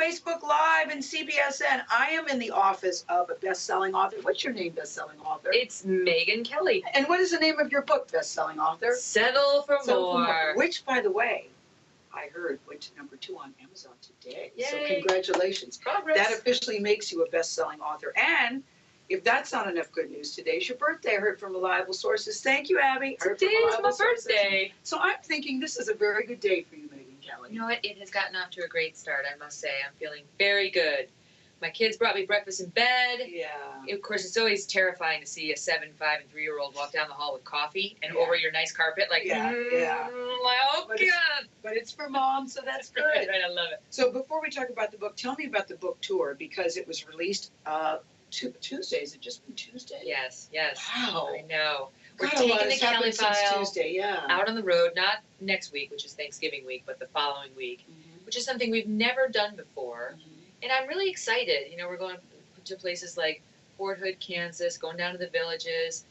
Facebook Live and CBSN. I am in the office of a best-selling author. What's your name, best-selling author? It's Megyn Kelly. And what is the name of your book, best-selling author? Settle for More. Which, by the way, I heard went to #2 on Amazon today. Yay. So congratulations. Progress. That officially makes you a best-selling author. And if that's not enough good news, today's your birthday. I heard from reliable sources. Thank you, Abby. Today's my birthday. So I'm thinking this is a very good day for you, Megyn Kelly. You know what? It has gotten off to a great start, I must say. I'm feeling very good. My kids brought me breakfast in bed. Yeah. Of course, it's always terrifying to see a 7, 5, and 3-year-old walk down the hall with coffee and over your nice carpet. Like, yeah. Oh, God. But it's for mom, so that's good. Right, I love it. So before we talk about the book, tell me about the book tour, because it was released Tuesday. Has it just been Tuesday? Yes. Wow. I know. We're God, taking the Kelly since file Tuesday, out on the road, not next week, which is Thanksgiving week, but the following week, which is something we've never done before. And I'm really excited. You know, we're going to places like Fort Hood, Kansas, going down to the villages,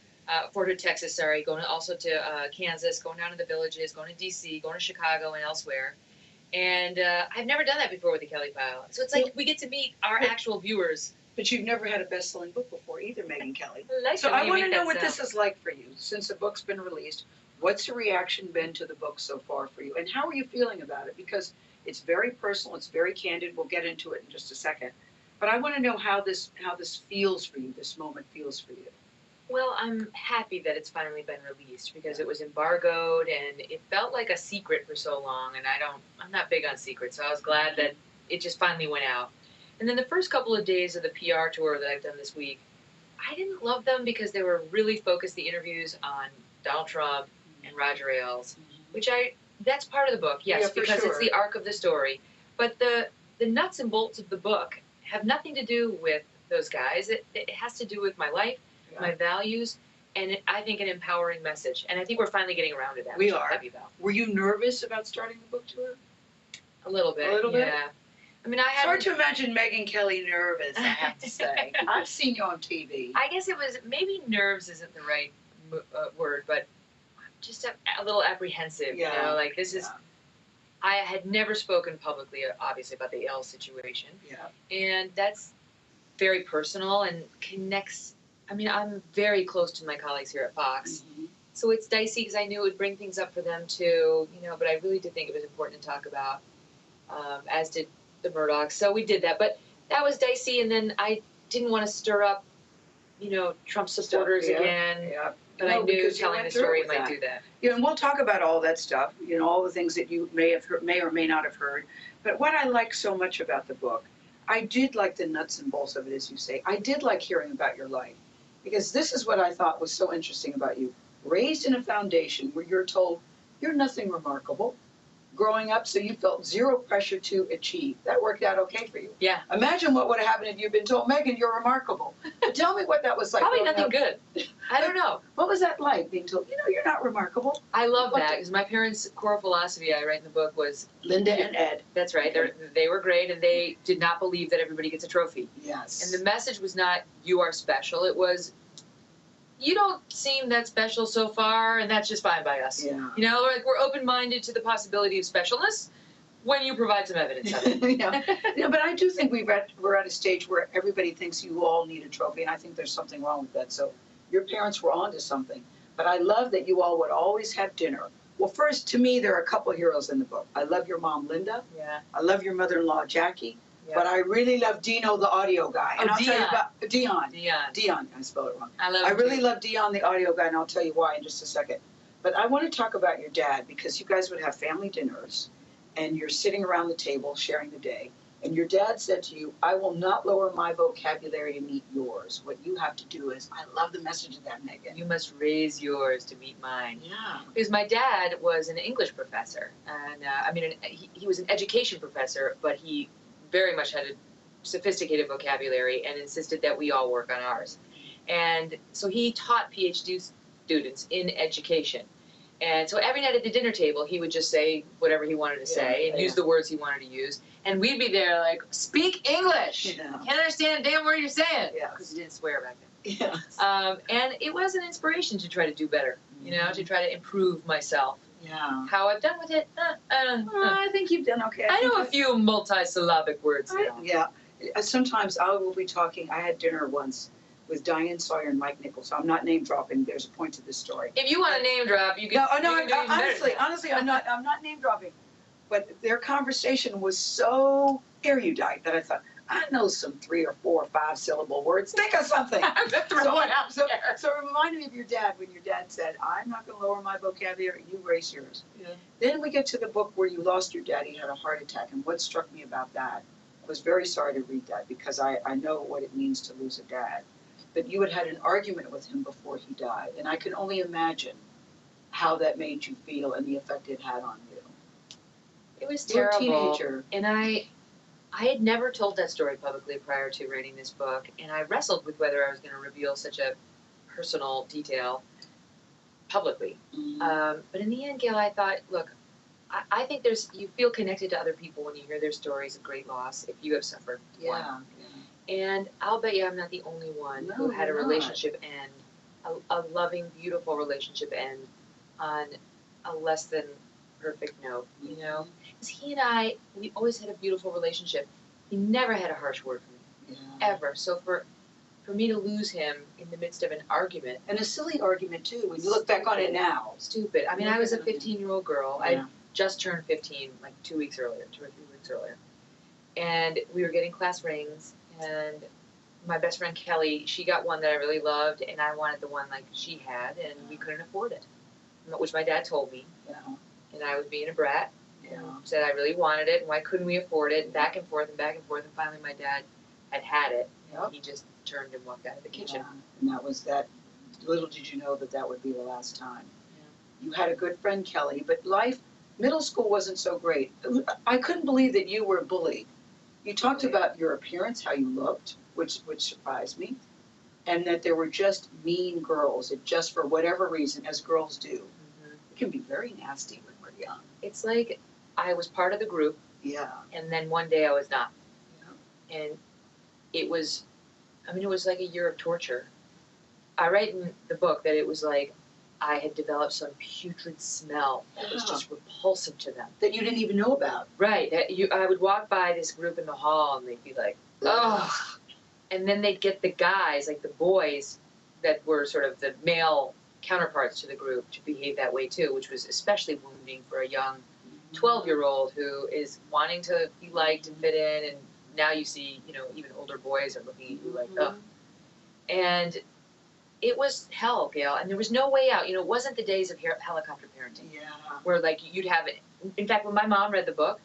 Fort Hood, Texas, sorry, going also to Kansas, going down to the villages, going to D.C., going to Chicago and elsewhere. And I've never done that before with the Kelly File. So it's like we get to meet our actual viewers. But you've never had a best-selling book before either, Megyn Kelly. So I want to know what this is like for you since the book's been released. What's the reaction been to the book so far for you? And how are you feeling about it? Because it's very personal. It's very candid. We'll get into it in just a second. But I want to know how this feels for you, this moment feels for you. Well, I'm happy that it's finally been released because it was embargoed and it felt like a secret for so long. And I'm not big on secrets. So I was glad that it just finally went out. And then the first couple of days of the PR tour that I've done this week, I didn't love them because they were really focused, the interviews, on Donald Trump and Roger Ailes, which that's part of the book, yes, because it's the arc of the story. But the nuts and bolts of the book have nothing to do with those guys. It has to do with my life, my values, and I think an empowering message. And I think we're finally getting around to that. We are. Happy about. Were you nervous about starting the book tour? A little bit. A little bit? Yeah. I mean, It's hard to imagine Megyn Kelly nervous, I have to say. I've seen you on TV. I guess it was, maybe nerves isn't the right word, but just a little apprehensive, you know, like this is, I had never spoken publicly, obviously, about the Ailes situation. Yeah. And that's very personal and connects, I mean, I'm very close to my colleagues here at Fox. So it's dicey because I knew it would bring things up for them too, you know, but I really did think it was important to talk about, as did the Murdochs. So we did that, but that was dicey. And then I didn't want to stir up, you know, Trump supporters again. But I knew telling the story might do that. Yeah, and we'll talk about all that stuff, you know, all the things that you may or may not have heard. But what I like so much about the book, I did like the nuts and bolts of it, as you say. I did like hearing about your life, because this is what I thought was so interesting about you. Raised in a foundation where you're told you're nothing remarkable. Growing up, so you felt zero pressure to achieve. That worked out okay for you. Yeah. Imagine what would have happened if you'd been told, Megyn, you're remarkable. But tell me what that was like. Probably nothing good. I don't know. What was that like, being told, you know, you're not remarkable? I love that, because my parents' core philosophy I write in the book was... Linda and Ed. That's right. They were great, and they did not believe that everybody gets a trophy. Yes. And the message was not, you are special. It was, you don't seem that special so far, and that's just fine by us. Yeah. You know, like we're open-minded to the possibility of specialness when you provide some evidence of it. Yeah, but I do think we're at a stage where everybody thinks you all need a trophy, and I think there's something wrong with that. So your parents were onto something. But I love that you all would always have dinner. Well, first, to me, there are a couple of heroes in the book. I love your mom, Linda. Yeah. I love your mother-in-law, Jackie. Yeah. But I really love Dino, the audio guy. And I'll tell you about Dion. I spelled it wrong. I really love Dion, the audio guy, and I'll tell you why in just a second. But I want to talk about your dad, because you guys would have family dinners, and you're sitting around the table sharing the day, and your dad said to you, I will not lower my vocabulary to meet yours. What you have to do is, I love the message of that, Megyn. You must raise yours to meet mine. Yeah. Because my dad was an English professor, and I mean, he was an education professor, but he very much had a sophisticated vocabulary and insisted that we all work on ours. And so he taught PhD students in education. And so every night at the dinner table, he would just say whatever he wanted to say and use the words he wanted to use. And we'd be there like, speak English! Can't understand a damn word you're saying! Because he didn't swear back then. And it was an inspiration to try to do better, you know, to try to improve myself. Yeah. How I've done with it, I think you've done okay. I know a few multisyllabic words now. Yeah. Sometimes I will be talking. I had dinner once with Diane Sawyer and Mike Nichols. So I'm not name dropping. There's a point to this story. If you want to name drop, you can. Honestly, I'm not name dropping. But their conversation was so erudite that I thought, I know some 3 or 4 or 5 syllable words. Think of something. So it reminded me of your dad when your dad said, I'm not going to lower my vocabulary, you raise yours. Yeah. Then we get to the book where you lost your dad. He had a heart attack. And what struck me about that, I was very sorry to read that because I know what it means to lose a dad. But you had an argument with him before he died. And I can only imagine how that made you feel and the effect it had on you. It was terrible. You were a teenager. And I had never told that story publicly prior to writing this book, and I wrestled with whether I was going to reveal such a personal detail publicly. Mm-hmm. But in the end, Gayle, I thought, look, I think you feel connected to other people when you hear their stories of great loss if you have suffered one. Yeah. And I'll bet you I'm not the only one who had a relationship end, a loving, beautiful relationship end on a less than perfect note, you know? Because he and I, we always had a beautiful relationship. He never had a harsh word for me, ever. So for me to lose him in the midst of an argument. And a silly argument, too, when you look back on it now. Stupid. I mean, I was a 15-year-old girl. Yeah. I just turned 15, like 2 weeks earlier, 2 or 3 weeks earlier. And we were getting class rings, and my best friend Kelly, she got one that I really loved, and I wanted the one like she had, and we couldn't afford it, which my dad told me. Yeah. And I was being a brat, and said I really wanted it, and why couldn't we afford it, and back and forth, and finally my dad had it, and he just turned and walked out of the kitchen. Yeah. And that was that. Little did you know that would be the last time. Yeah. You had a good friend, Kelly, but middle school wasn't so great. I couldn't believe that you were bullied. You talked about your appearance, how you looked, which surprised me, and that there were just mean girls, that just for whatever reason, as girls do, it can be very nasty when we're young. It's like I was part of the group, and then one day I was not. Yeah. And it was like a year of torture. I write in the book that it was like I had developed some putrid smell that was just repulsive to them. That you didn't even know about. Right. I would walk by this group in the hall, and they'd be like, ugh. And then they'd get the guys, like the boys, that were sort of the male counterparts to the group to behave that way too, which was especially wounding for a young 12-year-old who is wanting to be liked and fit in, and now you see, even older boys are looking at you like, ugh. And it was hell, Gayle, and there was no way out. It wasn't the days of helicopter parenting, where like you'd have it. In fact, when my mom read the book,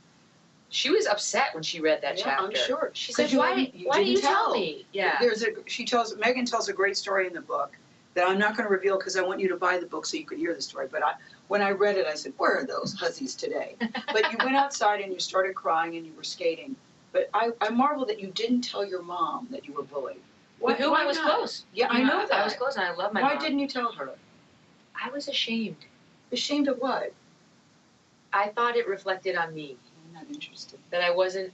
she was upset when she read that chapter. I'm sure. She said, "Why didn't you tell me?" Yeah. Megyn tells a great story in the book that I'm not going to reveal because I want you to buy the book so you could hear the story. But when I read it, I said, "Where are those hussies today?" But you went outside and you started crying and you were skating. But I marvel that you didn't tell your mom that you were bullied. With whom I was close. Yeah, I know that. I was close, and I love my mom. Why didn't you tell her? I was ashamed. Ashamed of what? I thought it reflected on me. I'm not interested. That I wasn't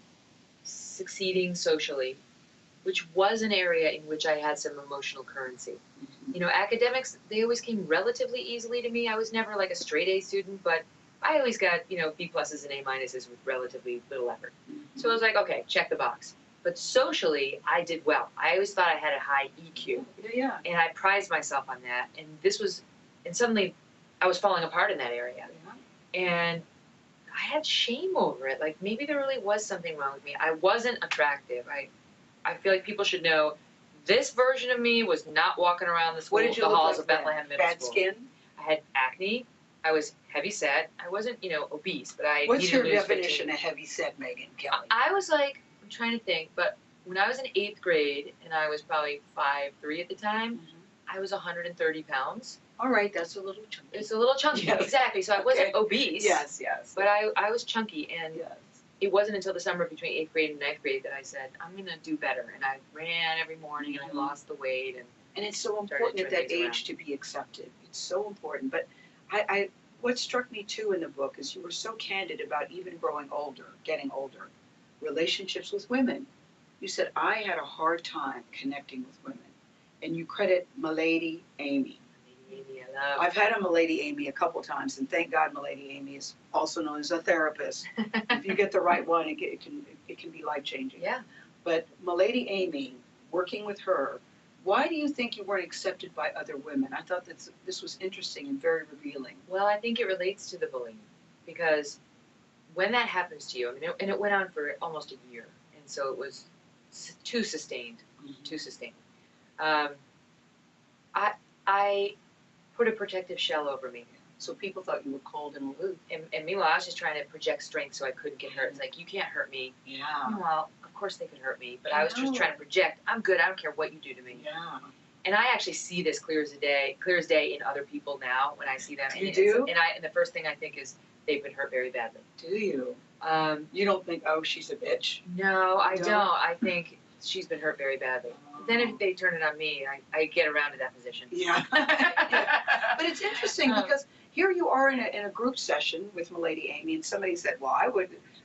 succeeding socially, which was an area in which I had some emotional currency. Mm-hmm. Academics, they always came relatively easily to me. I was never like a straight A student, but I always got, B pluses and A minuses with relatively little effort. Mm-hmm. So I was like, okay, check the box. But socially, I did well. I always thought I had a high EQ. Yeah. And I prized myself on that. And suddenly I was falling apart in that area. Yeah. And I had shame over it. Like maybe there really was something wrong with me. I wasn't attractive. I feel like people should know this version of me was not walking around the halls of Bethlehem Middle School. Bad skin? I had acne. I was heavy set. I wasn't, obese, but I What's your definition of heavy set, Megyn Kelly? I was like, I'm trying to think, but when I was in 8th grade, and I was probably 5'3" at the time, I was 130 pounds. All right, that's a little chunky. It's a little chunky, yes. Exactly. So I wasn't obese. Yes. But I was chunky, and it wasn't until the summer between 8th grade and 9th grade that I said, I'm going to do better. And I ran every morning, and I lost the weight. And it's so important at that age to be accepted. It's so important. But what struck me, too, in the book is you were so candid about even growing older, getting older. Relationships with women. You said, I had a hard time connecting with women. And you credit Milady Amy. Amy, I I've had a Milady Amy a couple times, and thank God Milady Amy is also known as a therapist. If you get the right one, it can be life-changing. Yeah. But Milady Amy, working with her, why do you think you weren't accepted by other women? I thought that this was interesting and very revealing. Well, I think it relates to the bullying, because when that happens to you, I mean, and it went on for almost a year, and so it was too sustained. I put a protective shell over me. So people thought you were cold and aloof. And meanwhile, I was just trying to project strength so I couldn't get hurt. It's like, you can't hurt me. Yeah. Meanwhile, of course they could hurt me, but I was just trying to project, I'm good, I don't care what you do to me. Yeah. And I actually see this clear as day in other people now when I see them. You do? And the first thing I think is, they've been hurt very badly. Do you? You don't think, oh, she's a bitch? No, I don't. I think she's been hurt very badly. Then if they turn it on me, I get around to that position. Yeah. But it's interesting because here you are in a group session with Milady Amy, and somebody said, well,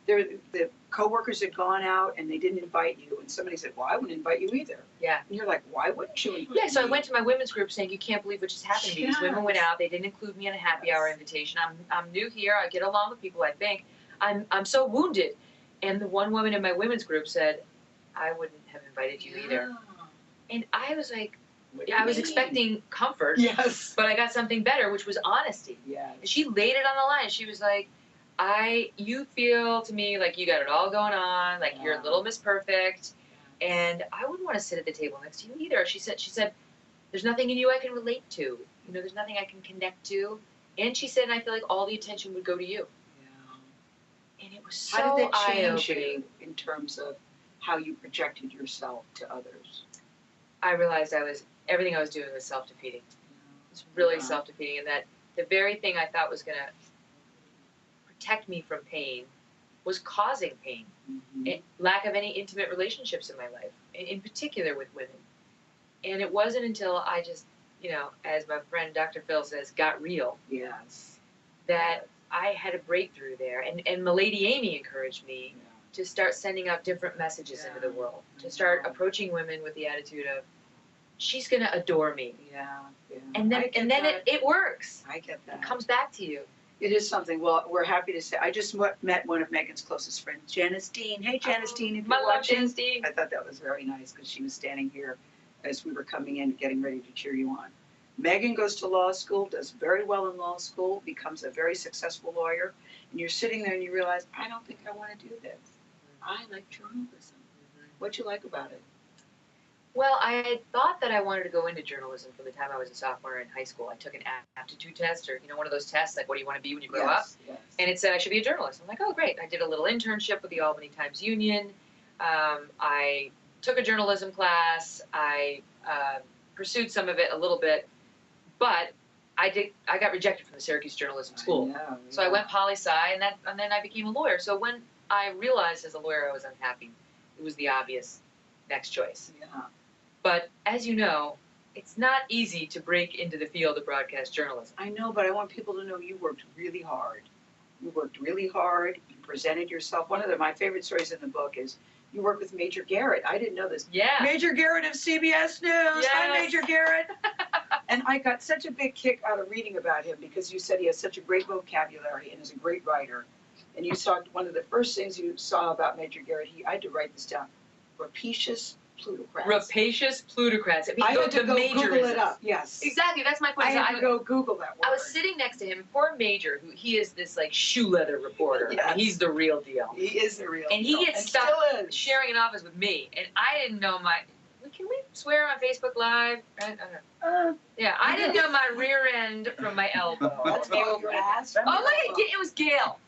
the coworkers had gone out and they didn't invite you, and somebody said, well, I wouldn't invite you either. Yeah. And you're like, why wouldn't you invite me? So me? I went to my women's group saying, you can't believe what just happened to me. These women went out, they didn't include me in a happy hour invitation. I'm new here, I get along with people, I think. I'm so wounded. And the one woman in my women's group said, I wouldn't have invited you either. And I was like, I was expecting comfort, yes, but I got something better, which was honesty. Yes. And she laid it on the line. She was like, you feel to me like you got it all going on, like you're a little Miss Perfect, and I wouldn't want to sit at the table next to you either. She said, there's nothing in you I can relate to. You know, there's nothing I can connect to. And she said, and I feel like all the attention would go to you. Yeah. And it was so eye-opening. How did that change you in terms of how you projected yourself to others? I realized everything I was doing was self-defeating. It was really self-defeating, and that the very thing I thought was going to protect me from pain was causing pain. Lack of any intimate relationships in my life, in particular with women. And it wasn't until I just, as my friend Dr. Phil says, got real. Yes. That I had a breakthrough there. And Milady Amy encouraged me to start sending out different messages into the world, to start approaching women with the attitude of, she's going to adore me. Yeah. And then it works. I get that. It comes back to you. It is something. Well, we're happy to say, I just met one of Megyn's closest friends, Janice Dean. Hey, Janice Dean, if you're watching. Janice Dean. I thought that was very nice because she was standing here as we were coming in, getting ready to cheer you on. Megyn goes to law school, does very well in law school, becomes a very successful lawyer, and you're sitting there and you realize, I don't think I want to do this. I like journalism. What'd you like about it? Well, I had thought that I wanted to go into journalism from the time I was a sophomore in high school. I took an aptitude test, or one of those tests, like what do you want to be when you grow up? Yes. And it said I should be a journalist. I'm like, oh, great. I did a little internship with the Albany Times-Union. I took a journalism class. I pursued some of it a little bit, but I got rejected from the Syracuse Journalism School. So I went poli-sci, and then I became a lawyer. So when I realized as a lawyer I was unhappy, it was the obvious next choice. Yeah. But as you know, it's not easy to break into the field of broadcast journalism. I know, but I want people to know you worked really hard. You worked really hard. You presented yourself. One of my favorite stories in the book is you worked with Major Garrett. I didn't know this. Yeah. Major Garrett of CBS News. Yes. Hi, Major Garrett. And I got such a big kick out of reading about him because you said he has such a great vocabulary and is a great writer. And you saw one of the first things you saw about Major Garrett, I had to write this down, rapacious plutocrats. Rapacious plutocrats. I had to go Google it up. Yes. Exactly. That's my point. I had to go Google that word. I was sitting next to him, poor Major, who he is this like shoe leather reporter. Yes. And he's the real deal. He is the real deal. And he gets stuck sharing an office with me, and I didn't know can we swear on Facebook Live? Yeah, I didn't know my rear end from my elbow. That's about your ass. Oh, look, it was Gayle.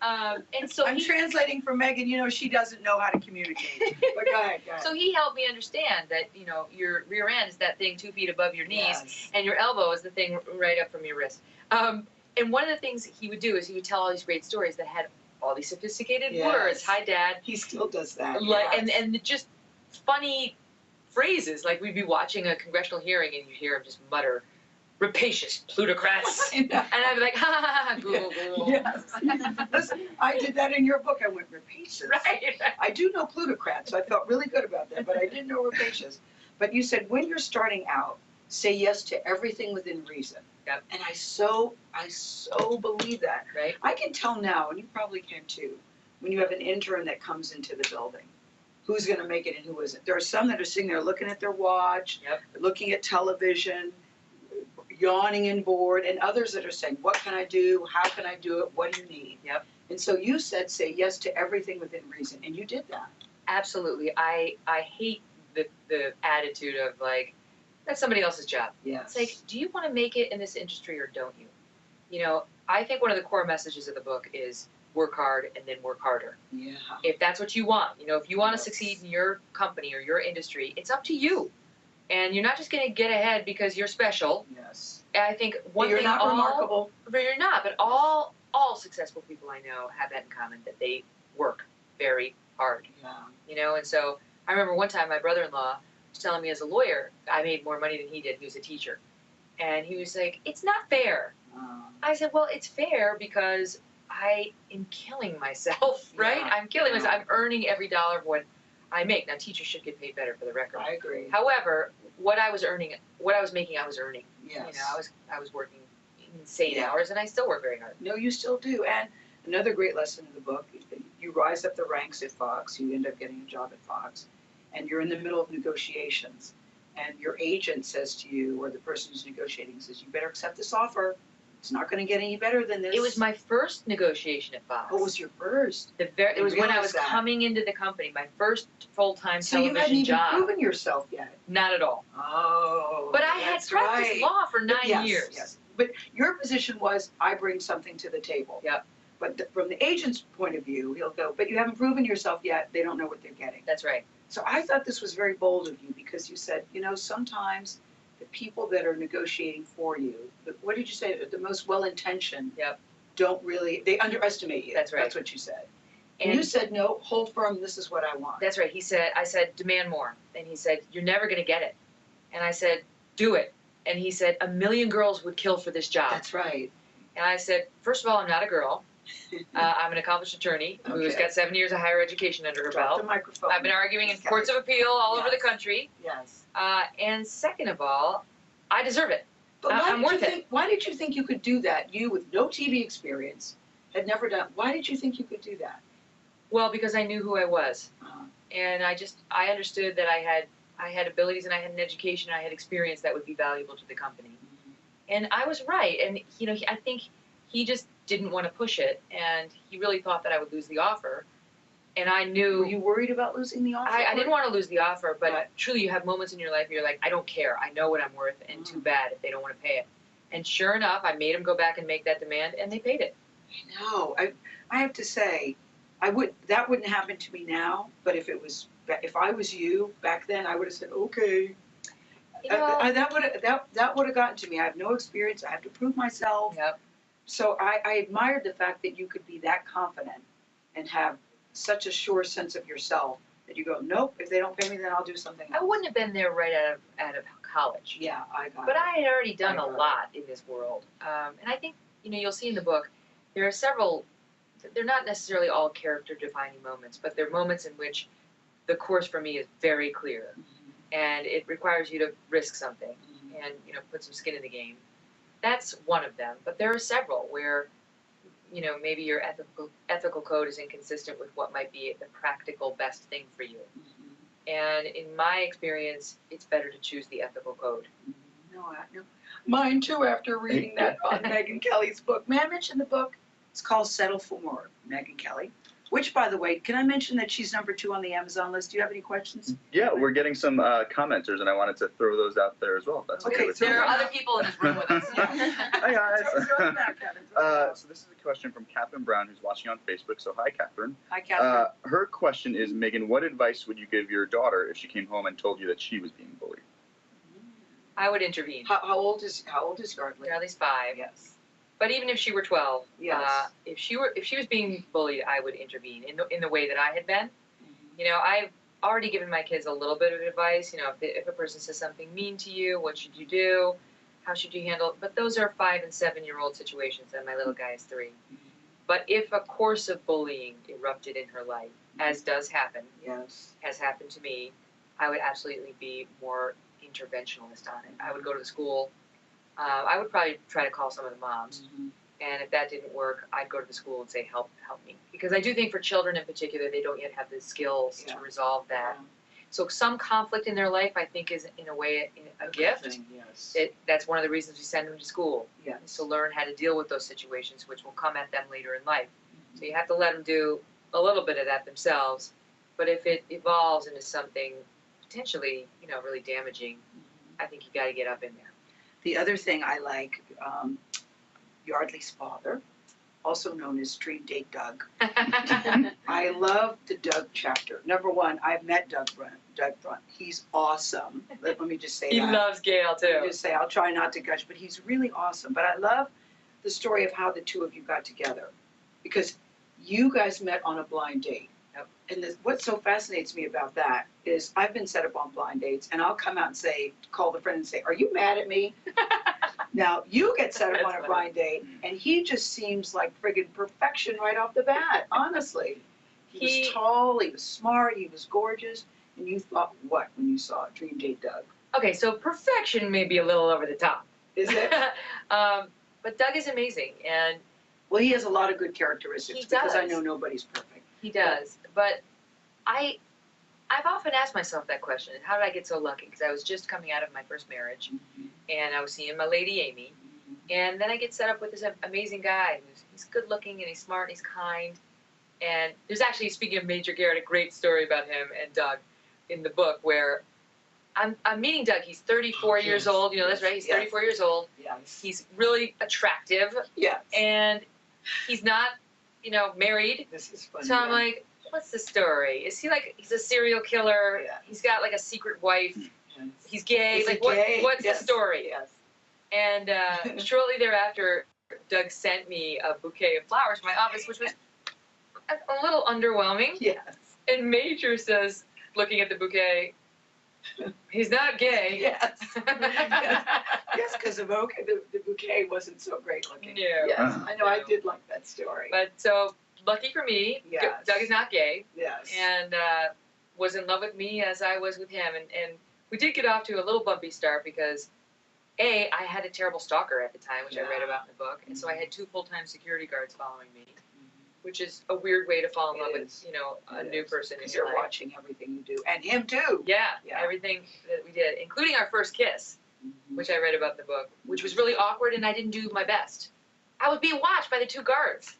And so I'm translating for Megyn. She doesn't know how to communicate. But go ahead. So he helped me understand that, your rear end is that thing 2 feet above your knees, and your elbow is the thing right up from your wrist. And one of the things he would do is he would tell all these great stories that had all these sophisticated words. Hi, Dad. He still does that. And just funny phrases. Like we'd be watching a congressional hearing and you'd hear him just mutter, rapacious plutocrats. And I'd be like, ha, ha, ha, ha, Google. Yes. Listen, I did that in your book. I went rapacious. Right. I do know plutocrats, so I felt really good about that, but I didn't know rapacious. But you said when you're starting out, say yes to everything within reason. Yep. And I so believe that. Right. I can tell now, and you probably can too, when you have an intern that comes into the building, who's going to make it and who isn't. There are some that are sitting there looking at their watch, yep. looking at television, yawning and bored, and others that are saying, what can I do? How can I do it? What do you need? Yep. And so you said, say yes to everything within reason, and you did that. Absolutely. I hate the attitude of like, that's somebody else's job. Yes. It's like, do you want to make it in this industry or don't you? You know, I think one of the core messages of the book is work hard and then work harder. Yeah. If that's what you want, you know, if you want to succeed in your company or your industry, it's up to you. And you're not just going to get ahead because you're special. Yes. And I think one you're thing not remarkable. But you're not. But all successful people I know have that in common, that they work very hard. Yeah. You know, and so I remember one time my brother-in-law was telling me, as a lawyer, I made more money than he did. He was a teacher. And he was like, it's not fair. I said, well, it's fair because I am killing myself, right? Yeah. I'm killing myself. I'm earning every dollar of what I make. Now, teachers should get paid better, for the record. I agree. However, what I was making, I was earning. Yes. You know, I was working insane hours, and I still work very hard. No, you still do. And another great lesson in the book, you rise up the ranks at Fox, you end up getting a job at Fox, and you're in the middle of negotiations, and your agent says to you, or the person who's negotiating says, you better accept this offer. It's not going to get any better than this. It was my first negotiation at Fox. What was your first? It was when I was coming into the company, my first full-time television job. So you hadn't even proven yourself yet? Not at all. Oh, but I had practiced law for 9 years. Yes. But your position was, I bring something to the table. Yep. But from the agent's point of view, he'll go, but you haven't proven yourself yet. They don't know what they're getting. That's right. So I thought this was very bold of you, because you said, you know, sometimes the people that are negotiating for you, what did you say? The most well-intentioned don't really, they underestimate you. That's right. That's what you said. And you said, no, hold firm, this is what I want. That's right. I said, demand more. And he said, you're never going to get it. And I said, do it. And he said, 1 million girls would kill for this job. That's right. And I said, first of all, I'm not a girl. I'm an accomplished attorney who's got 7 years of higher education under her belt. The microphone. I've been arguing in courts of appeal all over the country. Yes. And second of all, I deserve it. But I'm worth it. Why did you think you could do that? You, with no TV experience, had never done. Why did you think you could do that? Well, because I knew who I was, and I understood that I had abilities, and I had an education, and I had experience that would be valuable to the company. And I was right. And you know, I think he just didn't want to push it, and he really thought that I would lose the offer. And I knew. Were you worried about losing the offer? I didn't want to lose the offer, but truly, you have moments in your life where you're like, I don't care. I know what I'm worth, and too bad if they don't want to pay it. And sure enough, I made them go back and make that demand, and they paid it. I know. I have to say, that wouldn't happen to me now. But if I was you back then, I would have said, okay. You know, that would have gotten to me. I have no experience. I have to prove myself. Yep. So I admired the fact that you could be that confident and have such a sure sense of yourself that you go, nope, if they don't pay me, then I'll do something else. I wouldn't have been there right out of college. Yeah, I got it. But I had already done a lot in this world. And I think, you know, you'll see in the book, there are several, they're not necessarily all character-defining moments, but they're moments in which the course for me is very clear. And it requires you to risk something and, you know, put some skin in the game. That's one of them. But there are several where, you know, maybe your ethical code is inconsistent with what might be the practical best thing for you. And in my experience, it's better to choose the ethical code. No. Mine too, after reading that on Megyn Kelly's book. May I mention the book? It's called Settle for More, Megyn Kelly. Which, by the way, can I mention that she's #2 on the Amazon list? Do you have any questions? Yeah, we're getting some commenters, and I wanted to throw those out there as well. That's okay. There are other people in this room with us. Hi, guys. So this is a question from Catherine Brown, who's watching on Facebook. So hi, Catherine. Hi, Catherine. Her question is, Megyn, what advice would you give your daughter if she came home and told you that she was being bullied? I would intervene. How old is Yardley? Yardley's 5. Yes. But even if she were 12, yes. If she was being bullied, I would intervene in the way that I had been. You know, I've already given my kids a little bit of advice. You know, if a person says something mean to you, what should you do? How should you handle it? But those are 5- and 7-year-old situations, and my little guy is 3. But if a course of bullying erupted in her life, as does happen, has happened to me, I would absolutely be more interventionalist on it. I would go to the school, I would probably try to call some of the moms. And if that didn't work, I'd go to the school and say, help me. Because I do think for children in particular, they don't yet have the skills to resolve that. So some conflict in their life, I think, is in a way a gift. Yes. That's one of the reasons we send them to school. Yes. Is to learn how to deal with those situations, which will come at them later in life. So you have to let them do a little bit of that themselves. But if it evolves into something potentially, really damaging, I think you got to get up in there. The other thing I like, Yardley's father, also known as Dream Date Doug. I love the Doug chapter. Number one, I've met Doug Brunt. He's awesome. Let me just say he that. He loves Gayle, too. Let me just say, I'll try not to gush, but he's really awesome. But I love the story of how the two of you got together. Because you guys met on a blind date. Yep. And what so fascinates me about that is I've been set up on blind dates, and I'll come out and say, call the friend and say, are you mad at me? Now, you get set up on a blind date, and he just seems like friggin' perfection right off the bat, honestly. He was tall, he was smart, he was gorgeous, and you thought what when you saw Dream Date Doug? Okay, so perfection may be a little over the top. Is it? But Doug is amazing, and well, he has a lot of good characteristics. He does. Because I know nobody's perfect. He does, but I've often asked myself that question, how did I get so lucky? Because I was just coming out of my first marriage, and I was seeing my lady Amy, and then I get set up with this amazing guy. He's good looking, and he's smart, and he's kind, and there's actually, speaking of Major Garrett, a great story about him and Doug in the book where I'm meeting Doug. He's 34 years old, that's right, he's 34 years old. Yes. He's really attractive. Yes. And he's not, married. This is funny. So I'm like, what's the story? Is he he's a serial killer? Yeah. He's got a secret wife. Yes. He's gay. Is he What's yes. the story? Yes. And shortly thereafter, Doug sent me a bouquet of flowers from my office, which was a little underwhelming. Yes. And Major says, looking at the bouquet, he's not gay. Yes. Yes, because the bouquet wasn't so great looking. No. Yes, I know. I did like that story. But so, lucky for me, Yes. Doug is not gay. Yes. And was in love with me as I was with him. And we did get off to a little bumpy start because, I had a terrible stalker at the time, which I read about in the book. And so I had 2 full-time security guards following me, which is a weird way to fall in love with, a new person in your life. They're watching everything you do. And him too. Yeah, everything that we did, including our first kiss, which I read about in the book, which was really awkward and I didn't do my best. I was being watched by the 2 guards.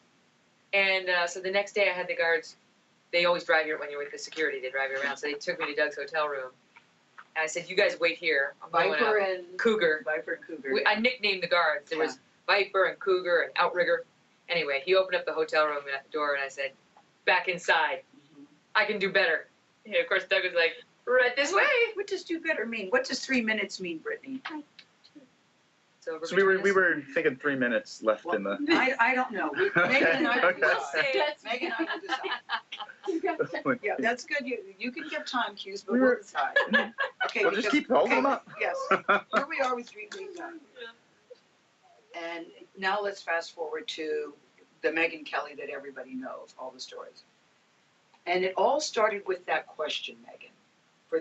And so the next day I had the guards, they always drive you, when you're with the security, they drive you around. So they took me to Doug's hotel room. And I said, you guys wait here. I'm going Viper up. and Cougar. Viper and Cougar. I nicknamed the guards. There was Viper and Cougar and Outrigger. Anyway, he opened up the hotel room at the door and I said, back inside. I can do better. And of course, Doug was like, right this way. What does do better mean? What does 3 minutes mean, Brittany? So we were thinking 3 minutes left in the. I don't know. Megyn and I will decide. Megyn and I will decide. Yeah, that's good. You can give time cues, but we'll decide. Okay. We'll just keep holding them up. Yes. Here we are with 3 weeks time. And now let's fast forward to the Megyn Kelly that everybody knows, all the stories. And it all started with that question, Megyn,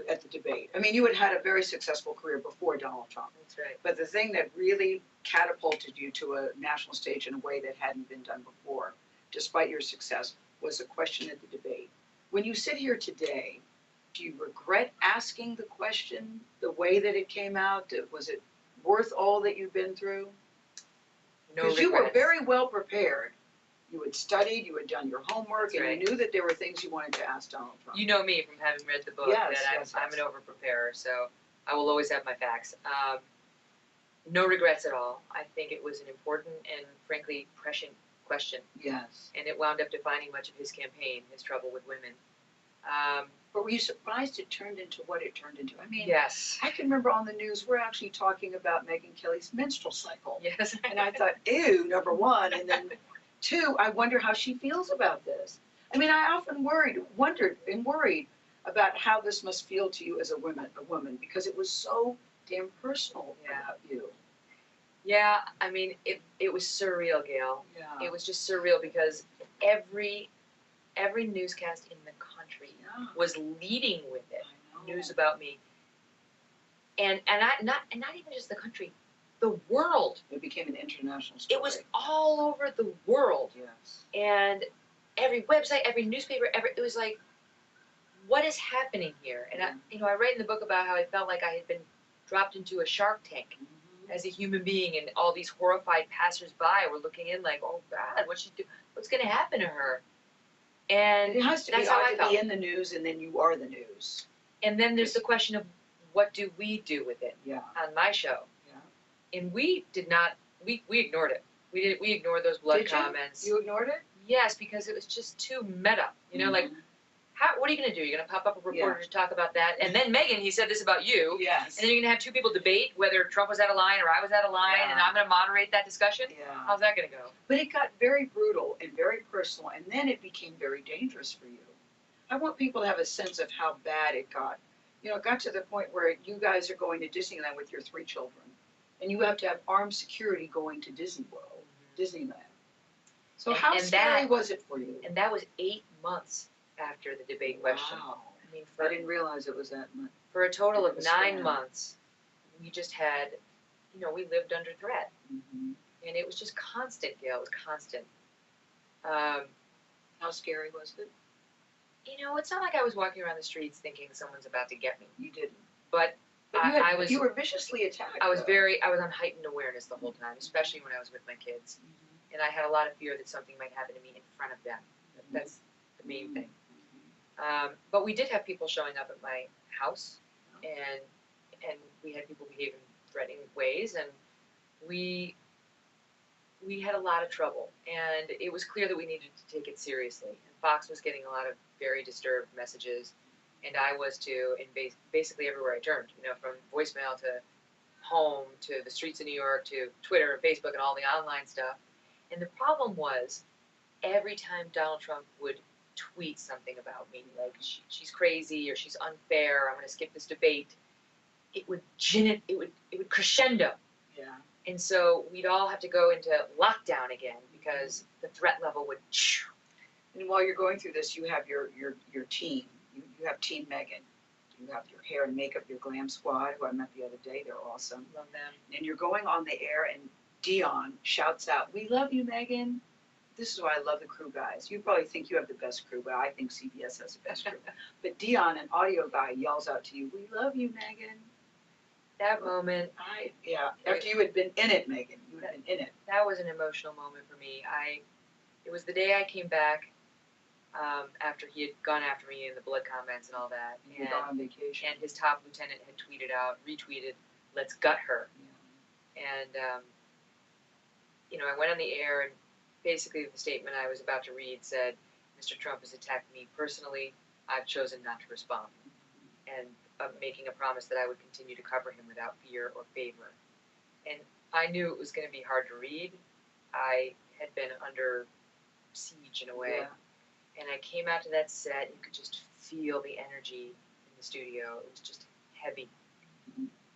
at the debate. I mean, you had a very successful career before Donald Trump. That's right. But the thing that really catapulted you to a national stage in a way that hadn't been done before, despite your success, was a question at the debate. When you sit here today, do you regret asking the question the way that it came out? Was it worth all that you've been through? No Because regrets. you were very well prepared. You had studied, you had done your homework, That's right. and you knew that there were things you wanted to ask Donald Trump. You know me from having read the book, that I'm an over-preparer, so I will always have my facts. No regrets at all. I think it was an important and, frankly, prescient question. Yes. And it wound up defining much of his campaign, his trouble with women. But were you surprised it turned into what it turned into? I mean, yes. I can remember on the news, we're actually talking about Megyn Kelly's menstrual cycle. Yes. And I thought, ew, number one. And then 2, I wonder how she feels about this. I mean, I often wondered and worried about how this must feel to you as a woman, because it was so damn personal about you. Yeah, I mean, it was surreal, Gayle. Yeah. It was just surreal because every newscast in the country was leading with it. News about me. And not even just the country, the world. It became an international story. It was all over the world. Yes. And every website, every newspaper, it was like, what is happening here? And I write in the book about how I felt like I had been dropped into a Shark Tank as a human being, and all these horrified passersby were looking in like, oh God, what's going to happen to her? And it has to that's how I felt. Be in the news, and then you are the news. And then there's the question of, what do we do with it? Yeah. On my show. Yeah. And we did not. We ignored it. We ignored those blood comments. You ignored it? Yes, because it was just too meta. Like, what are you going to do? You're going to pop up a reporter to talk about that, and then Megyn, he said this about you. Yes. And then you're going to have two people debate whether Trump was out of line or I was out of line, and I'm going to moderate that discussion. Yeah. How's that going to go? But it got very brutal and very personal, and then it became very dangerous for you. I want people to have a sense of how bad it got. It got to the point where you guys are going to Disneyland with your 3 children, and you have to have armed security going to Disney World, Disneyland. So how scary was it for you? And that was 8 months after the debate question. Wow. I didn't realize it was that much. For a total of 9 months, we just had, we lived under threat. And it was just constant, Gayle. It was constant. How scary was it? It's not like I was walking around the streets thinking someone's about to get me. You didn't. But you were viciously attacked. I was on heightened awareness the whole time, especially when I was with my kids. And I had a lot of fear that something might happen to me in front of them. That's the main thing. But we did have people showing up at my house, and we had people behave in threatening ways, and we had a lot of trouble, and it was clear that we needed to take it seriously. And Fox was getting a lot of very disturbed messages, and I was too, and basically everywhere I turned, from voicemail to home to the streets of New York to Twitter and Facebook and all the online stuff. And the problem was, every time Donald Trump would tweet something about me, like she's crazy or she's unfair, I'm going to skip this debate, it would crescendo. Yeah. And so we'd all have to go into lockdown again because the threat level would. And while you're going through this, you have your team. You have Team Megyn. You have your hair and makeup, your glam squad, who I met the other day. They're awesome. Love them. And you're going on the air, and Dion shouts out, "We love you, Megyn." This is why I love the crew guys. You probably think you have the best crew, but I think CBS has the best crew. But Dion, an audio guy, yells out to you, "We love you, Megyn." That moment. After you had been in it, Megyn. You had been in it. That was an emotional moment for me. It was the day I came back after he had gone after me in the blood comments and all that. You'd gone on vacation. And his top lieutenant had retweeted, "Let's gut her." Yeah. And, I went on the air, and basically the statement I was about to read said, "Mr. Trump has attacked me personally. I've chosen not to respond." And making a promise that I would continue to cover him without fear or favor. And I knew it was going to be hard to read. I had been under siege in a way. Yeah. And I came out to that set, you could just feel the energy in the studio. It was just heavy.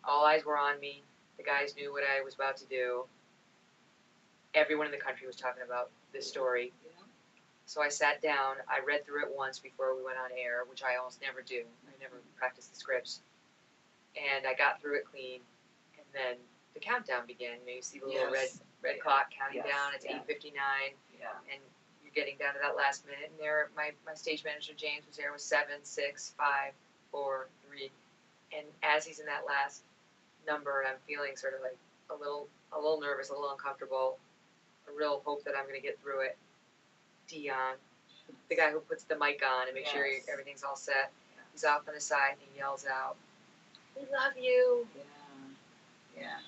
All eyes were on me. The guys knew what I was about to do. Everyone in the country was talking about this story. Yeah. So I sat down, I read through it once before we went on air, which I almost never do. I never practice the scripts. And I got through it clean, and then the countdown began. You see the little red clock counting down, it's 8:59, and you're getting down to that last minute, and there, my stage manager, James, was there with 7, 6, 5, 4, 3, and as he's in that last number, and I'm feeling sort of like a little nervous, a little uncomfortable, a real hope that I'm going to get through it, Dion, the guy who puts the mic on and makes sure everything's all set, he's off on the side and he yells out, "We love you." Yeah.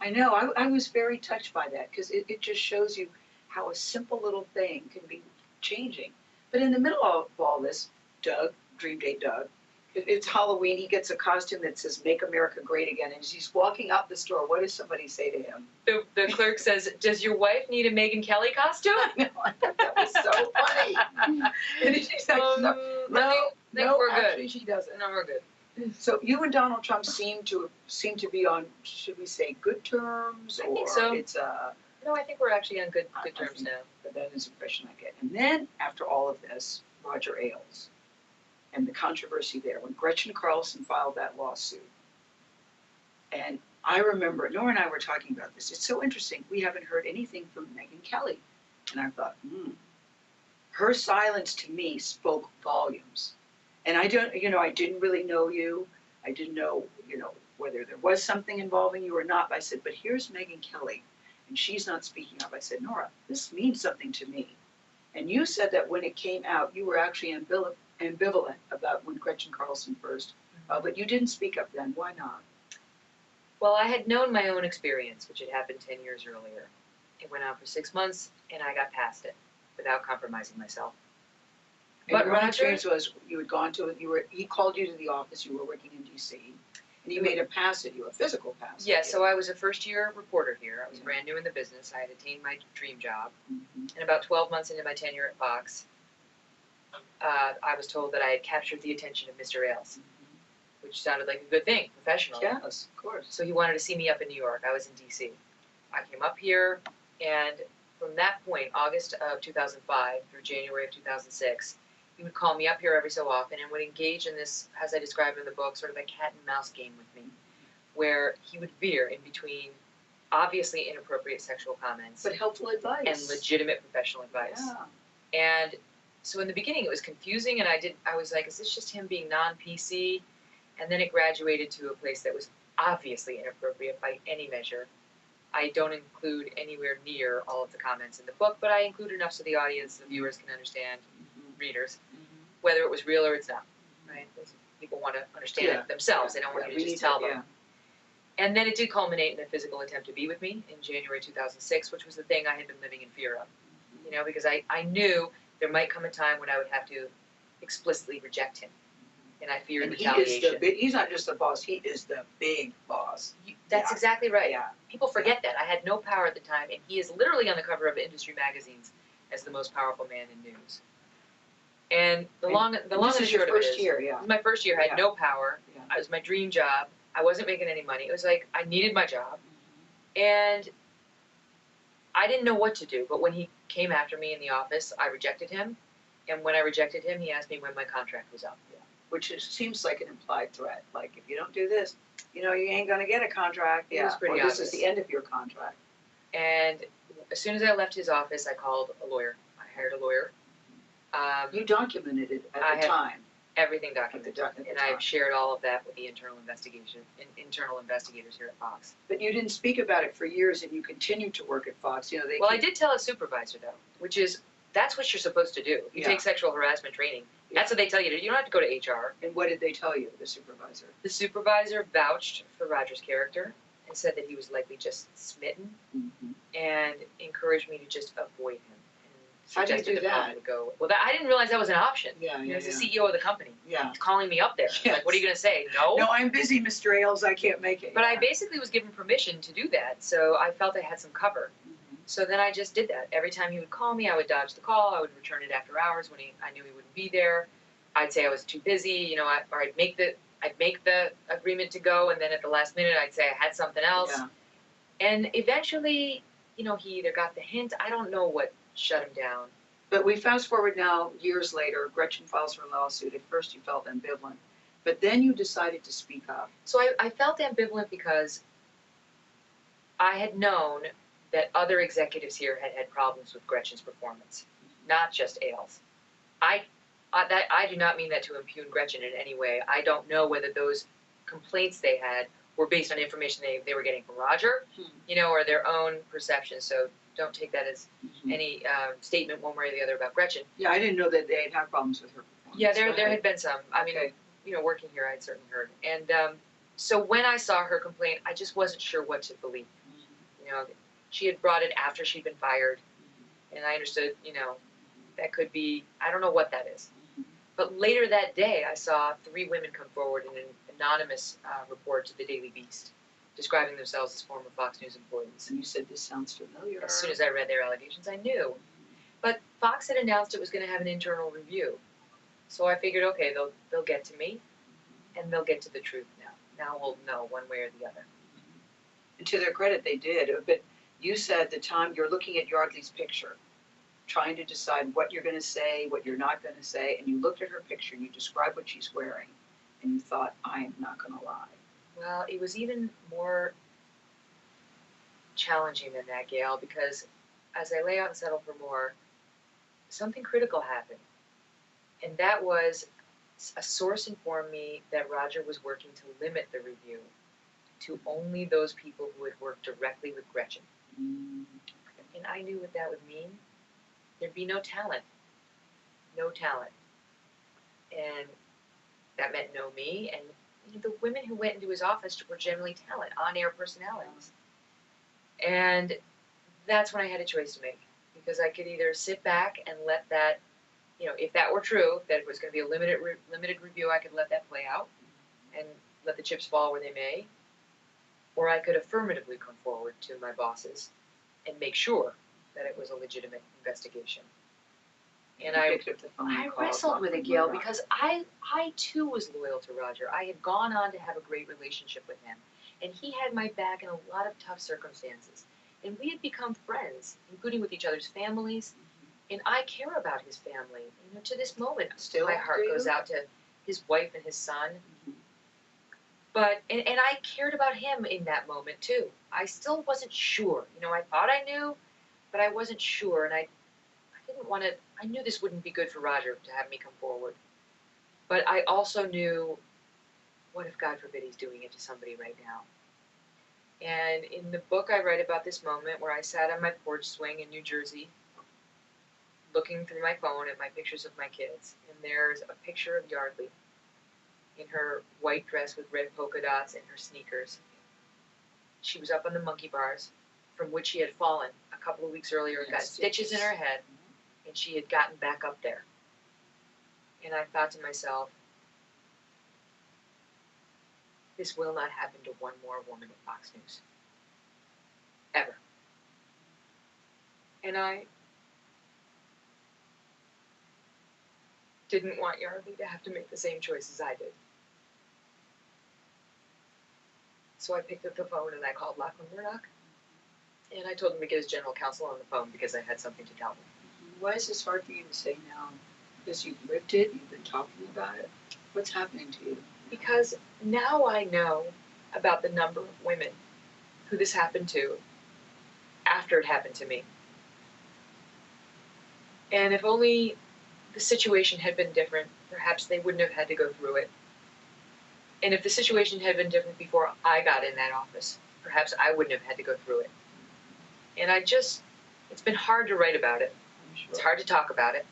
I know. I was very touched by that because it just shows you how a simple little thing can be changing. But in the middle of all this, Doug, Dream Date Doug, it's Halloween. He gets a costume that says "Make America Great Again," and as he's walking out the store, what does somebody say to him? The clerk says, "Does your wife need a Megyn Kelly costume?" I know. I thought that was so funny. And she's like, "No, we're good." Actually, she doesn't. No, we're good. So you and Donald Trump seem to be on, should we say, good terms? I think so. No, I think we're actually on good terms now. But that is the impression I get. And then after all of this, Roger Ailes and the controversy there, when Gretchen Carlson filed that lawsuit, and I remember, Nora and I were talking about this. It's so interesting. We haven't heard anything from Megyn Kelly. And I thought, her silence to me spoke volumes. And I didn't really know you. I didn't know, whether there was something involving you or not. But I said, but here's Megyn Kelly, and she's not speaking up. I said, Nora, this means something to me. And you said that when it came out, you were actually ambivalent about when Gretchen Carlson first, but you didn't speak up then. Why not? Well, I had known my own experience, which had happened 10 years earlier. It went on for 6 months, and I got past it without compromising myself. And but your own experience was you had gone to it. He called you to the office. You were working in D.C. and you made a pass at you, a physical pass. Yeah. So I was a first-year reporter here. I was brand new in the business. I had attained my dream job, and about 12 months into my tenure at Fox, I was told that I had captured the attention of Mr. Ailes, which sounded like a good thing professionally. Yes, of course. So he wanted to see me up in New York. I was in D.C. I came up here, and from that point, August of 2005 through January of 2006. He would call me up here every so often and would engage in this, as I described in the book, sort of a cat and mouse game with me, where he would veer in between obviously inappropriate sexual comments, but helpful advice and legitimate professional advice. Yeah. And so in the beginning it was confusing, and I was like, is this just him being non-PC? And then it graduated to a place that was obviously inappropriate by any measure. I don't include anywhere near all of the comments in the book, but I include enough so the audience, the viewers can understand, readers, whether it was real or it's not, right? People want to understand it themselves. They don't want you to just tell them. And then it did culminate in a physical attempt to be with me in January 2006, which was the thing I had been living in fear of, because I knew there might come a time when I would have to explicitly reject him, and I feared retaliation. He's not just the boss, he is the big boss. That's exactly right. Yeah. People forget that. I had no power at the time, and he is literally on the cover of industry magazines as the most powerful man in news. And the long and short of it is, year, it was my first year. I had no power. It was my dream job. I wasn't making any money. It was like I needed my job, and I didn't know what to do. But when he came after me in the office, I rejected him. And when I rejected him, he asked me when my contract was up. Which seems like an implied threat. Like, if you don't do this, you ain't going to get a contract. It was pretty obvious. This is the end of your contract. And as soon as I left his office, I called a lawyer. I hired a lawyer. You documented it at the time. Everything documented, and I've shared all of that with the internal investigators here at Fox. But you didn't speak about it for years, and you continued to work at Fox. I did tell a supervisor though, which is that's what you're supposed to do. You take sexual harassment training. That's what they tell you to do. You don't have to go to HR. And what did they tell you, the supervisor? The supervisor vouched for Roger's character and said that he was likely just smitten, and encouraged me to just avoid him. How do you do that? Well, I didn't realize that was an option. He was the CEO of the company. He's calling me up there. Like, what are you going to say? No? No, I'm busy, Mr. Ailes. I can't make it. But I basically was given permission to do that, so I felt I had some cover. So then I just did that. Every time he would call me, I would dodge the call. I would return it after hours when I knew he wouldn't be there. I'd say I was too busy, or I'd make the agreement to go, and then at the last minute I'd say I had something else. And eventually, he either got the hint. I don't know what shut him down. But we fast forward now, years later, Gretchen files her lawsuit. At first you felt ambivalent, but then you decided to speak up. So I felt ambivalent because I had known that other executives here had problems with Gretchen's performance, not just Ailes. I do not mean that to impugn Gretchen in any way. I don't know whether those complaints they had were based on information they were getting from Roger, or their own perception. So don't take that as any statement one way or the other about Gretchen. Yeah, I didn't know that they had problems with her performance. Yeah, there had been some. I mean, working here, I'd certainly heard. And so when I saw her complaint, I just wasn't sure what to believe. She had brought it after she'd been fired, and I understood, that could be, I don't know what that is. But later that day, I saw 3 women come forward in an anonymous report to the Daily Beast, describing themselves as former Fox News employees. And you said, this sounds familiar. As soon as I read their allegations, I knew. But Fox had announced it was going to have an internal review. So I figured, okay, they'll get to me, and they'll get to the truth now. Now we'll know one way or the other. And to their credit, they did. But you said at the time you're looking at Yardley's picture, trying to decide what you're going to say, what you're not going to say, and you looked at her picture and you described what she's wearing, and you thought, I am not going to lie. Well, it was even more challenging than that, Gayle, because as I lay out and settle for more, something critical happened. And that was a source informed me that Roger was working to limit the review to only those people who had worked directly with Gretchen. And I knew what that would mean. There'd be no talent. No talent. And that meant no me. And the women who went into his office were generally talent, on-air personalities. And that's when I had a choice to make. Because I could either sit back and let that, if that were true, that it was going to be a limited review, I could let that play out and let the chips fall where they may. Or I could affirmatively come forward to my bosses and make sure that it was a legitimate investigation. And I wrestled with it, Gayle, because I too was loyal to Roger. I had gone on to have a great relationship with him. And he had my back in a lot of tough circumstances. And we had become friends, including with each other's families. And I care about his family. To this moment, still my heart goes out to his wife and his son. But, and I cared about him in that moment too. I still wasn't sure. I thought I knew, but I wasn't sure. And I didn't want to, I knew this wouldn't be good for Roger to have me come forward. But I also knew, what if God forbid he's doing it to somebody right now? And in the book I write about this moment where I sat on my porch swing in New Jersey, looking through my phone at my pictures of my kids. And there's a picture of Yardley in her white dress with red polka dots and her sneakers. She was up on the monkey bars from which she had fallen a couple of weeks earlier and got stitches in her head, and she had gotten back up there. And I thought to myself, this will not happen to one more woman at Fox News. Ever. And I didn't want Yardley to have to make the same choice as I did. So I picked up the phone and I called Lachlan Murdoch. And I told him to get his general counsel on the phone because I had something to tell him. Why is this hard for you to say now? Because you've lived it, you've been talking about it. What's happening to you? Because now I know about the number of women who this happened to after it happened to me. And if only the situation had been different, perhaps they wouldn't have had to go through it. And if the situation had been different before I got in that office, perhaps I wouldn't have had to go through it. And it's been hard to write about it. Sure. It's hard to talk about it.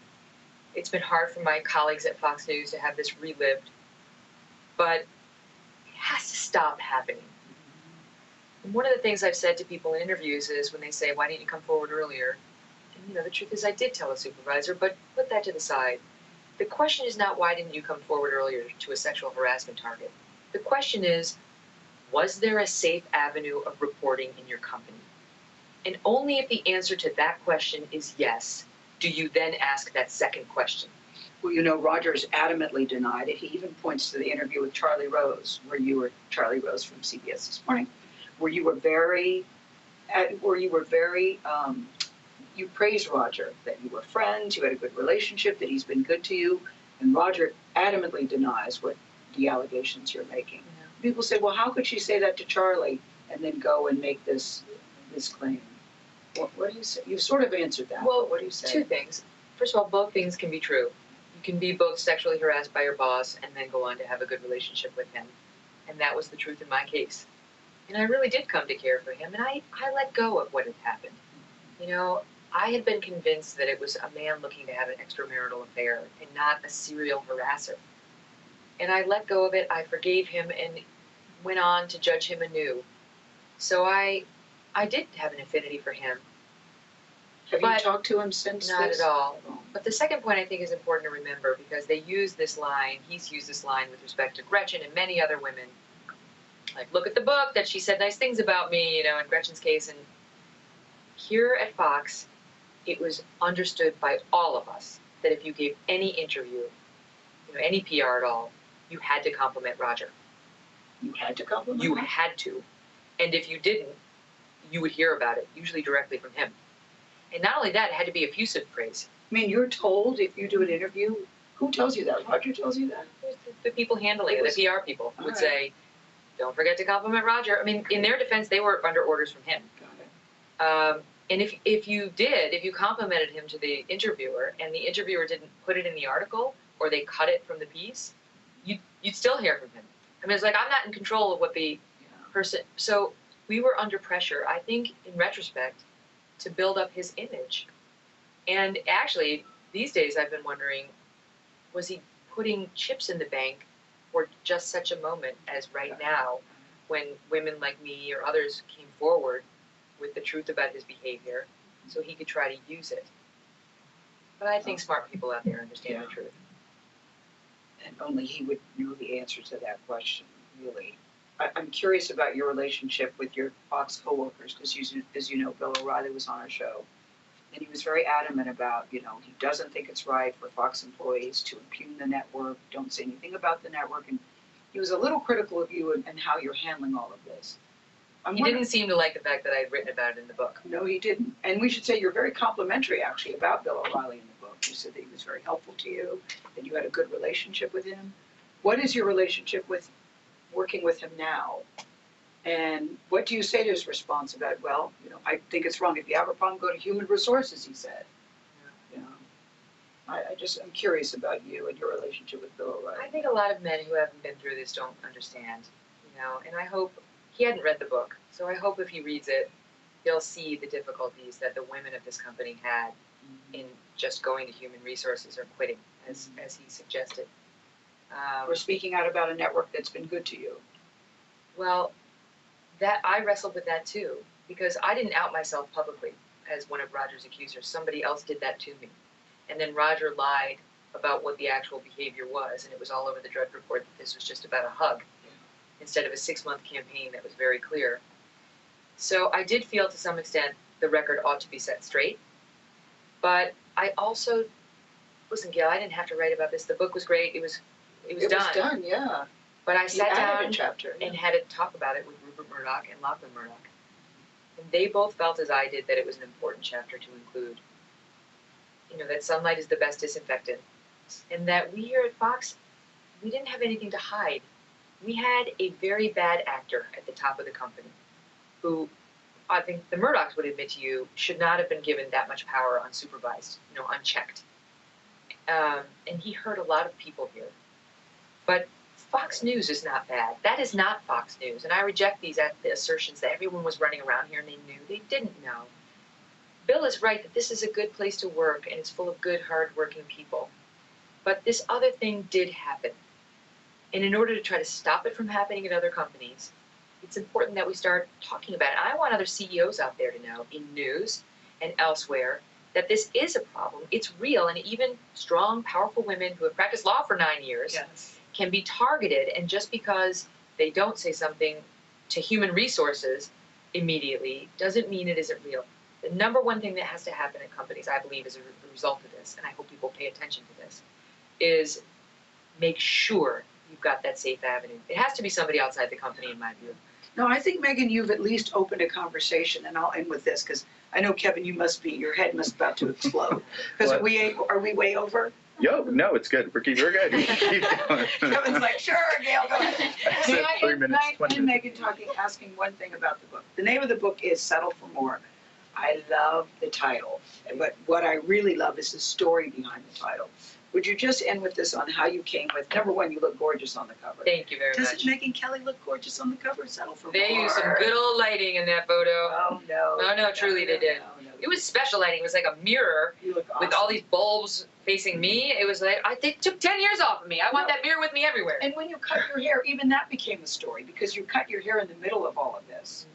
It's been hard for my colleagues at Fox News to have this relived. But it has to stop happening. And one of the things I've said to people in interviews is when they say, why didn't you come forward earlier? And the truth is I did tell a supervisor, but put that to the side. The question is not why didn't you come forward earlier to a sexual harassment target. The question is, was there a safe avenue of reporting in your company? And only if the answer to that question is yes, do you then ask that second question. Well, Roger's adamantly denied it. He even points to the interview with Charlie Rose, Charlie Rose from CBS This Morning, where you praised Roger, that you were friends, you had a good relationship, that he's been good to you, and Roger adamantly denies what the allegations you're making. Yeah. People say, well, how could she say that to Charlie and then go and make this claim? What do you say? You've sort of answered that. Well, what do you say? Two things. First of all, both things can be true. You can be both sexually harassed by your boss and then go on to have a good relationship with him. And that was the truth in my case. And I really did come to care for him, and I let go of what had happened. I had been convinced that it was a man looking to have an extramarital affair and not a serial harasser. And I let go of it, I forgave him, and went on to judge him anew. So I did have an affinity for him. Have you talked to him since Not at all. But the second point I think is important to remember, because they use this line, he's used this line with respect to Gretchen and many other women. Like, look at the book that she said nice things about me, in Gretchen's case. And here at Fox, it was understood by all of us that if you gave any interview, any PR at all, you had to compliment Roger. You had to compliment him? You him? had to. And if you didn't, you would hear about it, usually directly from him. And not only that, it had to be effusive praise. I mean, you're told if you do an interview, who tells you that? Roger tells you that? The people handling it, the PR people would say, don't forget to compliment Roger. I mean, in their defense, they were under orders from him. Got it. And if you complimented him to the interviewer and the interviewer didn't put it in the article or they cut it from the piece, you'd still hear from him. I mean, it's like, I'm not in control of what the person, so we were under pressure, I think, in retrospect, to build up his image. And actually, these days I've been wondering, was he putting chips in the bank for just such a moment as right now, when women like me or others came forward with the truth about his behavior, so he could try to use it. But I think smart people out there understand the truth. And only he would know the answer to that question, really. I'm curious about your relationship with your Fox coworkers, because as you know, Bill O'Reilly was on our show, and he was very adamant about, he doesn't think it's right for Fox employees to impugn the network, don't say anything about the network, and he was a little critical of you and how you're handling all of this. He didn't seem to like the fact that I had written about it in the book. No, he didn't. And we should say you're very complimentary, actually, about Bill O'Reilly in the book. You said that he was very helpful to you, that you had a good relationship with him. What is your relationship with working with him now? And what do you say to his response about, well, I think it's wrong. If you have a problem, go to human resources, he said. I'm curious about you and your relationship with Bill O'Reilly. I think a lot of men who haven't been through this don't understand, and I hope, he hadn't read the book, so I hope if he reads it, he'll see the difficulties that the women of this company had in just going to human resources or quitting, as he suggested. Or speaking out about a network that's been good to you. Well, that I wrestled with that too, because I didn't out myself publicly as one of Roger's accusers. Somebody else did that to me. And then Roger lied about what the actual behavior was, and it was all over the Drudge Report that this was just about a hug, instead of a 6-month campaign that was very clear. So I did feel to some extent the record ought to be set straight. But I also, listen, Gayle, I didn't have to write about this. The book was great. It was done. It was done, yeah. But I sat down a chapter, and had to talk about it with Rupert Murdoch and Lachlan Murdoch. And they both felt, as I did, that it was an important chapter to include. That sunlight is the best disinfectant. And that we here at Fox, we didn't have anything to hide. We had a very bad actor at the top of the company who, I think the Murdochs would admit to you, should not have been given that much power unsupervised, unchecked. And he hurt a lot of people here. But Fox News is not bad. That is not Fox News. And I reject the assertions that everyone was running around here and they knew. They didn't know. Bill is right that this is a good place to work and it's full of good, hard-working people. But this other thing did happen. And in order to try to stop it from happening at other companies, it's important that we start talking about it. I want other CEOs out there to know, in news and elsewhere, that this is a problem. It's real, and even strong, powerful women who have practiced law for 9 years can be targeted, and just because they don't say something to human resources immediately doesn't mean it isn't real. The number one thing that has to happen at companies, I believe, as a result of this, and I hope people pay attention to this, is make sure you've got that safe avenue. It has to be somebody outside the company, in my view. No, I think, Megyn, you've at least opened a conversation, and I'll end with this, because I know, Kevin, your head must about to explode. Because are we way over? No, it's good. We're good. Keep going. Kevin's like, sure, Gayle, go ahead. I said 3 minutes, 20 minutes. Megyn asking one thing about the book. The name of the book is Settle for More. I love the title, but what I really love is the story behind the title. Would you just end with this on how you came with, number one, you look gorgeous on the cover. Thank you very much. Doesn't Megyn Kelly look gorgeous on the cover? Settle for More. They used some good old lighting in that photo. Oh, no. Oh, no, truly they did. No. It was special lighting. It was like a mirror with all these bulbs facing me. It was like, they took 10 years off of me. I want that mirror with me everywhere. And when you cut your hair, even that became a story, because you cut your hair in the middle of all of this.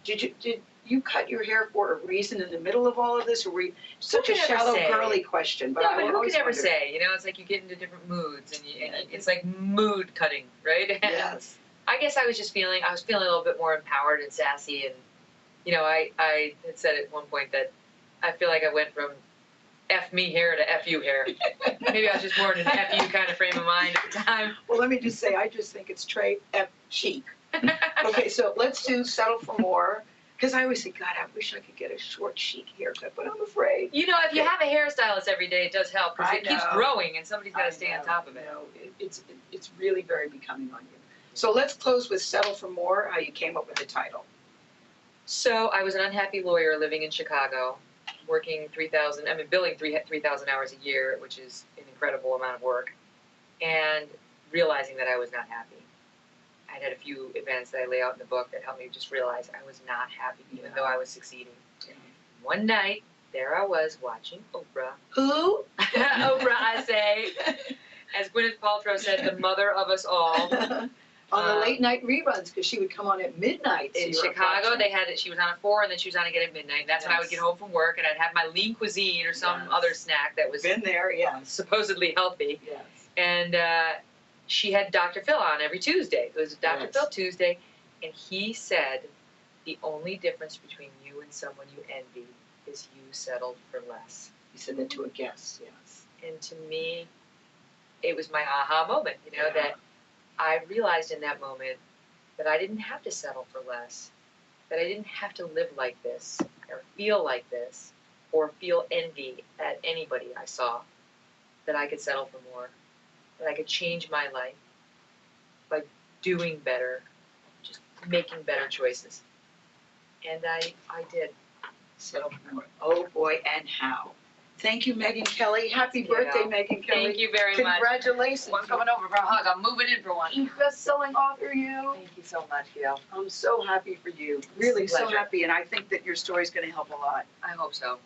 Did you cut your hair for a reason in the middle of all of this, or were you such a shallow, girly question? But who can ever say? It's like you get into different moods, and it's like mood cutting, right? Yes. I guess I was feeling a little bit more empowered and sassy, and I had said at one point that I feel like I went from F me hair to F you hair. Maybe I was just more in an F you kind of frame of mind at the time. Well, let me just say, I just think it's Trey F chic. Okay, so let's do Settle for More. Because I always say, God, I wish I could get a short, chic haircut, but I'm afraid. If you have a hairstylist every day, it does help, because it keeps growing, and somebody's got to stay on top of it. It's really very becoming on you. So let's close with Settle for More, how you came up with the title. So I was an unhappy lawyer living in Chicago, working billing 3,000 hours a year, which is an incredible amount of work, and realizing that I was not happy. I had a few events that I lay out in the book that helped me just realize I was not happy, even though I was succeeding. Yeah. One night, there I was watching Oprah. Who? Oprah, I say. As Gwyneth Paltrow said, the mother of us all. On the late night reruns, because she would come on at midnight. In Chicago, they had it. She was on at 4, and then she was on again at midnight. That's when I would get home from work, and I'd have my lean cuisine or some other snack that was been there, supposedly healthy. Yes. And she had Dr. Phil on every Tuesday. It was Dr. Phil Tuesday, and he said, the only difference between you and someone you envy is you settled for less. He said that to a guest, yes. And to me, it was my aha moment, that I realized in that moment that I didn't have to settle for less, that I didn't have to live like this, or feel like this, or feel envy at anybody I saw, that I could settle for more, that I could change my life by doing better, just making better choices. And I did. Settle for more. Oh boy, and how. Thank you, Megyn Kelly. Happy birthday, Megyn Kelly. Thank you very much. Congratulations. I'm coming over for a hug. I'm moving in for one. Best-selling author, you. Thank you so much, Gayle. I'm so happy for you. Really, so happy. And I think that your story's going to help a lot. I hope so.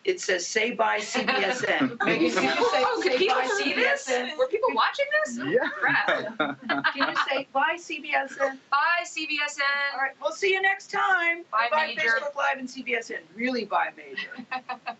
It says, say bye CBSN. Megyn, can you say bye CBSN? Were people watching this? Yeah. Crap. Can you say bye CBSN? Bye CBSN. All right, we'll see you next time. Bye, Bye Major. Facebook Live and CBSN. Really bye, Major.